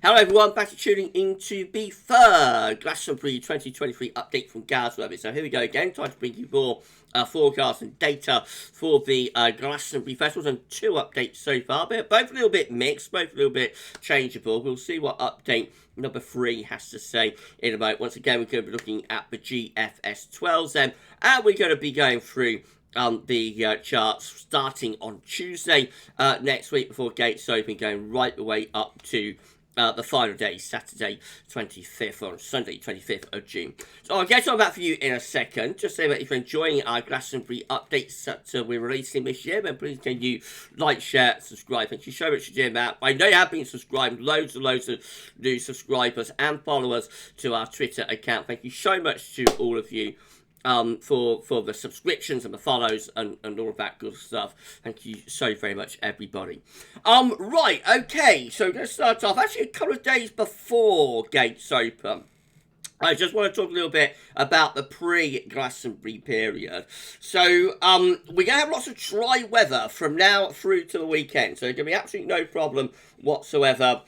Hello everyone, back to tuning into the third Glastonbury 2023 update from GavsWeatherVids. So here we go again, trying to bring you more forecasts and data for the Glastonbury Festival. And two updates so far, but both a little bit mixed, both a little bit changeable. We'll see what update number 3 has to say in a moment. Once again, we're going to be looking at the GFS 12s then, and we're going to be going through the charts starting on Tuesday next week before gates open, going right the way up to the final day, Saturday 25th, or Sunday 25th of June. So I'll get on that for you in a second. Just say that if you're enjoying our Glastonbury updates that we're releasing this year, then please can you like, share, subscribe. Thank you so much for doing that. I know you have been subscribed, loads and loads of new subscribers and followers to our Twitter account. Thank you so much to all of you. For the subscriptions and the follows and all of that good stuff. Thank you so very much, everybody. Right, okay, so let's start off. Actually, a couple of days before gates open, I just want to talk a little bit about the pre-Glastonbury period. So, we're going to have lots of dry weather from now through to the weekend. So, there's going to be absolutely no problem whatsoever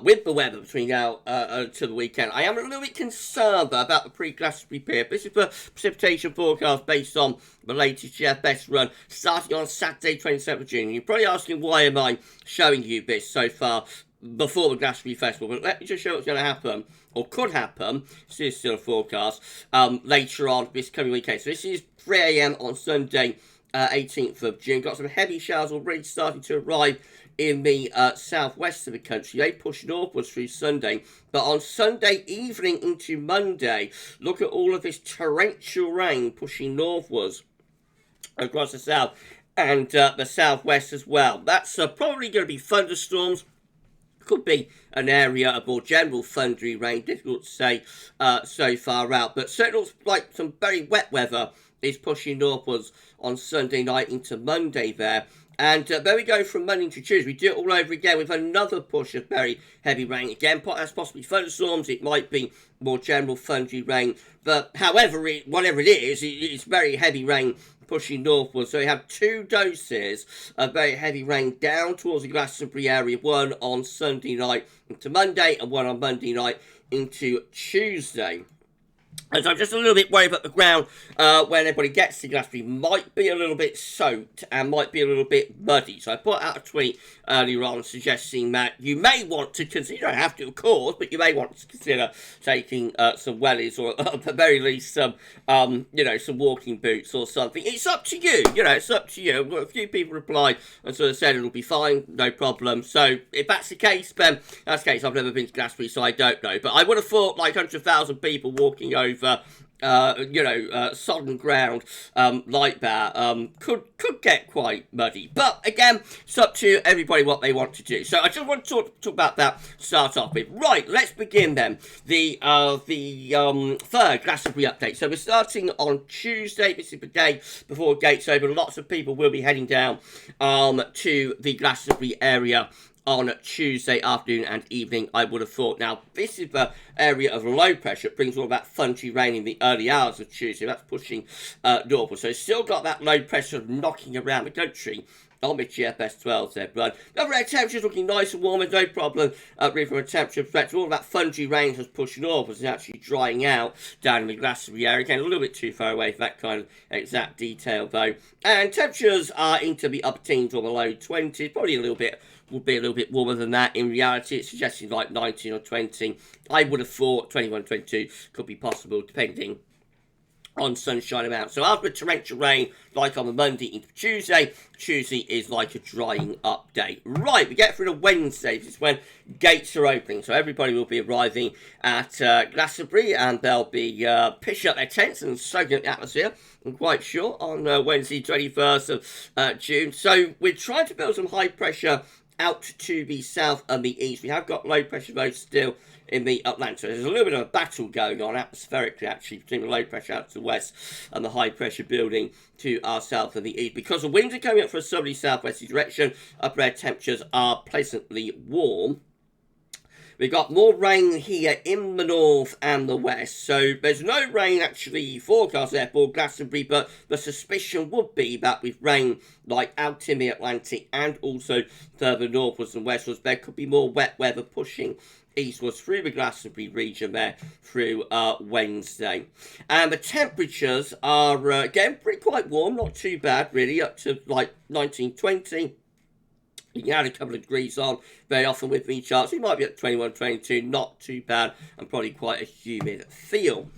with the weather between now to the weekend. I am a little bit concerned about the pre-Glastonbury period. This is the precipitation forecast based on the latest GFS run starting on Saturday 27th of June. You're probably asking why am I showing you this so far before the Glastonbury Festival, but let me just show what's going to happen, or could happen, this is still a forecast, later on this coming weekend. So this is 3 AM on Sunday, 18th of June. Got some heavy showers already starting to arrive in the southwest of the country. They push northwards through Sunday, but on Sunday evening into Monday, look at all of this torrential rain pushing northwards across the south and the southwest as well. That's probably going to be thunderstorms. Could be an area of more general thundery rain, difficult to say so far out, but certainly looks like some very wet weather is pushing northwards on Sunday night into Monday there. And there we go from Monday to Tuesday. We do it all over again with another push of very heavy rain. Again, that's possibly thunderstorms. It might be more general thundery rain. But however, whatever it is, it's very heavy rain pushing northwards. So we have 2 doses of very heavy rain down towards the Glastonbury area. One on Sunday night into Monday and one on Monday night into Tuesday. And so I'm just a little bit worried about the ground when everybody gets to Glastonbury might be a little bit soaked and might be a little bit muddy. So I put out a tweet earlier on suggesting that you may want to consider, you don't have to of course, but you may want to consider taking some wellies or at the very least some, some walking boots or something. It's up to you, it's up to you. A few people replied and sort of said it'll be fine, no problem. So if that's the case, then that's the case. I've never been to Glastonbury, so I don't know. But I would have thought like 100,000 people walking over sodden ground like that could get quite muddy. But again, it's up to everybody what they want to do. So I just want to talk about that to start off with. Right, let's begin then. The third Glastonbury update. So we're starting on Tuesday. This is the day before gates open. Lots of people will be heading down to the Glastonbury area on Tuesday afternoon and evening, I would have thought. Now, this is the area of low pressure. It brings all that thundery rain in the early hours of Tuesday. That's pushing northward. So it's still got that low pressure knocking around the country on the GFS 12 there, but the overhead temperature's looking nice and warm, and no problem really from a temperature perspective. All that thundery rain has pushed northwards and actually drying out down in the Glastonbury area. Again, a little bit too far away for that kind of exact detail though. And temperatures are into the upper teens or the low 20s, probably will be a little bit warmer than that. In reality, it's suggesting like 19 or 20. I would have thought 21, 22 could be possible, depending on sunshine amount. So after torrential rain, like on the Monday into Tuesday, Tuesday is like a drying up day. Right, we get through to Wednesday. This is when gates are opening. So everybody will be arriving at Glastonbury, and they'll be pitching up their tents and soaking up the atmosphere, I'm quite sure, on Wednesday 21st of June. So we're trying to build some high pressure out to the south and the east. We have got low pressure though still in the Atlantic. So there's a little bit of a battle going on atmospherically actually between the low pressure out to the west and the high pressure building to our south and the east. Because the winds are coming up from a southerly southwesterly direction, upper air temperatures are pleasantly warm. we've got more rain here in the north and the west. So there's no rain actually forecast there for Glastonbury, but the suspicion would be that with rain like out in the Atlantic and also further northwards and westwards, there could be more wet weather pushing eastwards through the Glastonbury region there through Wednesday. And the temperatures are, again, pretty quite warm, not too bad really, up to like 19, 20. You can add a couple of degrees on very often with these charts. You might be at 21, 22, not too bad, and probably quite a humid feel.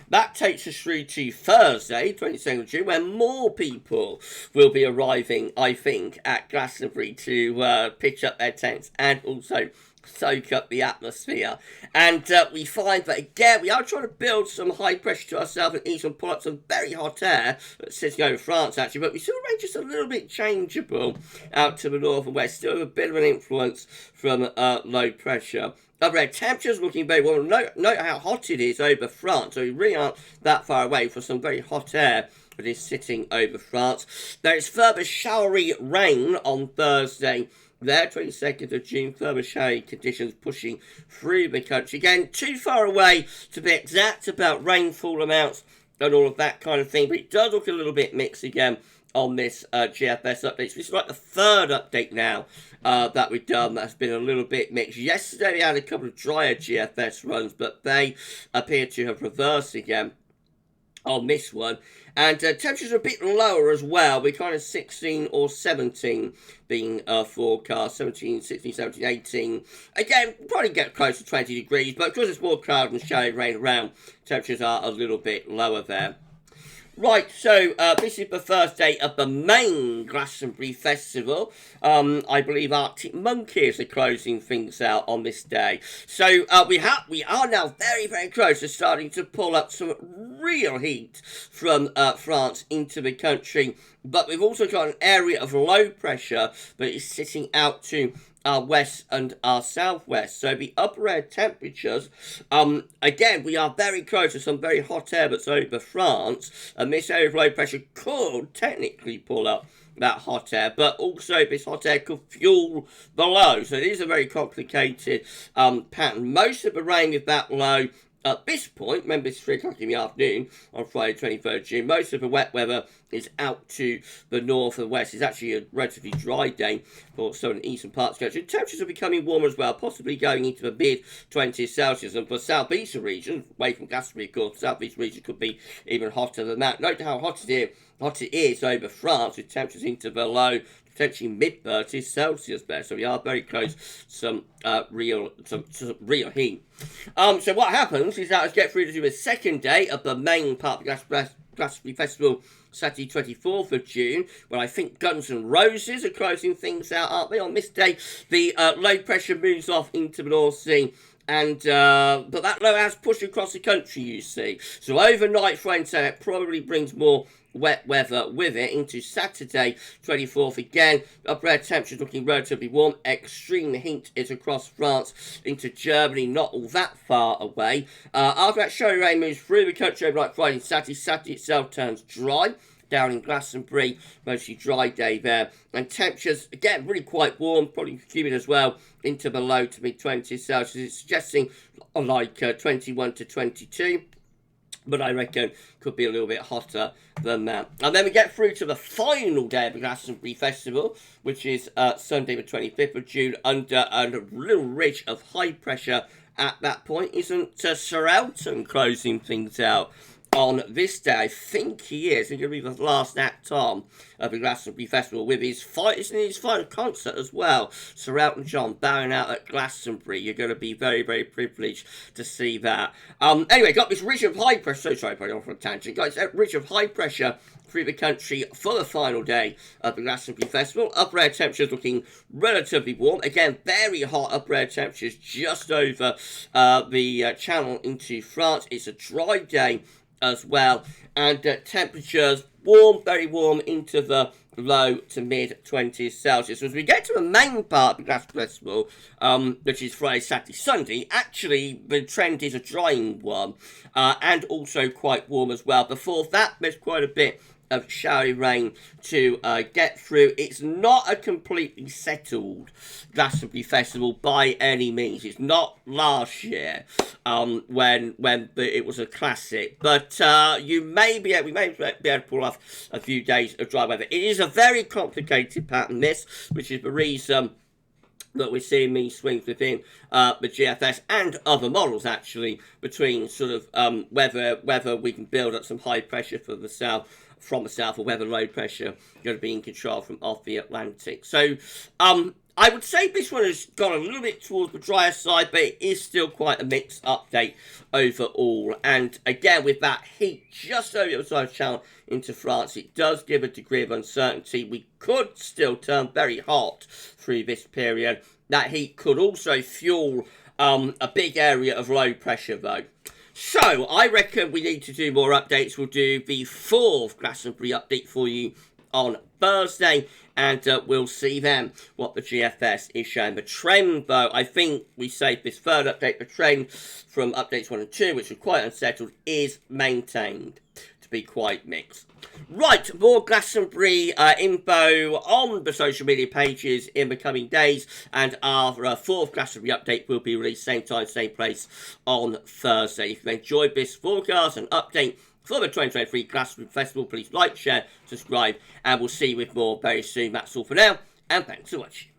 That takes us through to Thursday, 22nd of June, when more people will be arriving, I think, at Glastonbury to pitch up their tents and also soak up the atmosphere. And we find that, again, we are trying to build some high pressure to ourselves and even pull up some very hot air that's sitting over France, actually, but we still remain just a little bit changeable out to the north and west. Still have a bit of an influence from low pressure. Overhead temperatures looking very warm. Note how hot it is over France, so we really aren't that far away for some very hot air that is sitting over France. There is further showery rain on Thursday there, 22nd of June, further showery conditions pushing through the country. Again, too far away to be exact about rainfall amounts and all of that kind of thing, but it does look a little bit mixed again on this GFS update. So this is like the third update now that we've done that's been a little bit mixed. Yesterday we had a couple of drier GFS runs, but they appear to have reversed again on this one. And temperatures are a bit lower as well. We're kind of 16 or 17 being forecast. 17, 16, 17, 18. Again, probably get close to 20 degrees, but because there's more cloud and showery rain around, temperatures are a little bit lower there. Right, so this is the first day of the main Glastonbury Festival. I believe Arctic Monkeys are closing things out on this day. So we are now very, very close to starting to pull up some real heat from France into the country. But we've also got an area of low pressure that is sitting out to our west and our southwest. So the upper air temperatures, again, we are very close to some very hot air that's over France, and this area of low pressure could technically pull up that hot air, but also this hot air could fuel the low. So it is a very complicated pattern. Most of the rain with that low at this point, remember it's 3 o'clock in the afternoon on Friday 23rd of June, most of the wet weather is out to the north and west. It's actually a relatively dry day for southern and eastern parts of the country. Temperatures are becoming warmer as well, possibly going into the mid-20s Celsius. And for southeastern regions, away from Glastonbury, of course, the southeast region could be even hotter than that. Note how hot it is over France, with temperatures into the low, potentially mid-30s Celsius there. So we are very close to some real heat. So what happens is that let's get through to the second day of the main part of the Glastonbury Festival, Saturday 24th of June, where I think Guns N' Roses are closing things out, aren't they? On this day, the low pressure moves off into the North Sea. And but that low has pushed across the country, you see. So overnight Wednesday, it probably brings more wet weather with it into Saturday 24th again. Upper air temperatures looking relatively warm. Extreme heat is across France into Germany, not all that far away. After that showery rain moves through the country overnight Friday and Saturday, Saturday itself turns dry. Down in Glastonbury, mostly dry day there. And temperatures, again, really quite warm, probably humid as well, into the low to mid-20s Celsius. It's suggesting like 21 to 22. But I reckon could be a little bit hotter than that. And then we get through to the final day of the Glastonbury Festival, which is Sunday the 25th of June, under a little ridge of high pressure at that point. Isn't Sir Elton closing things out on this day? I think he is. He's going to be the last act on of the Glastonbury Festival with his final concert as well. Sir Elton John bowing out at Glastonbury. You're going to be very, very privileged to see that. Anyway, got this ridge of high pressure. Sorry, probably off on a tangent. Got this ridge of high pressure through the country for the final day of the Glastonbury Festival. Upper air temperatures looking relatively warm. Again, very hot upper air temperatures just over the channel into France. It's a dry day as well, and temperatures warm, very warm into the low to mid-20s Celsius. So as we get to the main part of the Glastonbury Festival, which is Friday, Saturday, Sunday, actually the trend is a drying one, and also quite warm as well. Before that, there's quite a bit of showery rain to get through. It's not a completely settled Glastonbury Festival by any means. It's not last year when it was a classic, but we may be able to pull off a few days of dry weather. It is a very complicated pattern, this, which is the reason that we're seeing me swings within the GFS and other models, actually, between sort of whether we can build up some high pressure from the south, or whether low pressure going to be in control from off the Atlantic. So I would say this one has gone a little bit towards the drier side, but it is still quite a mixed update overall. And again, with that heat just over the other side of the channel into France, it does give a degree of uncertainty. We could still turn very hot through this period. That heat could also fuel a big area of low pressure, though. So I reckon we need to do more updates. We'll do the 4th Glastonbury update for you on Thursday, and we'll see then what the GFS is showing. The trend, though, I think we saved this 3rd update. The trend from updates 1 and 2, which were quite unsettled, is maintained to be quite mixed. Right, more Glastonbury info on the social media pages in the coming days, and our 4th Glastonbury update will be released same time, same place on Thursday. If you enjoyed this forecast and update for the 2023 Glastonbury Festival, please like, share, subscribe, and we'll see you with more very soon. That's all for now, and thanks for watching.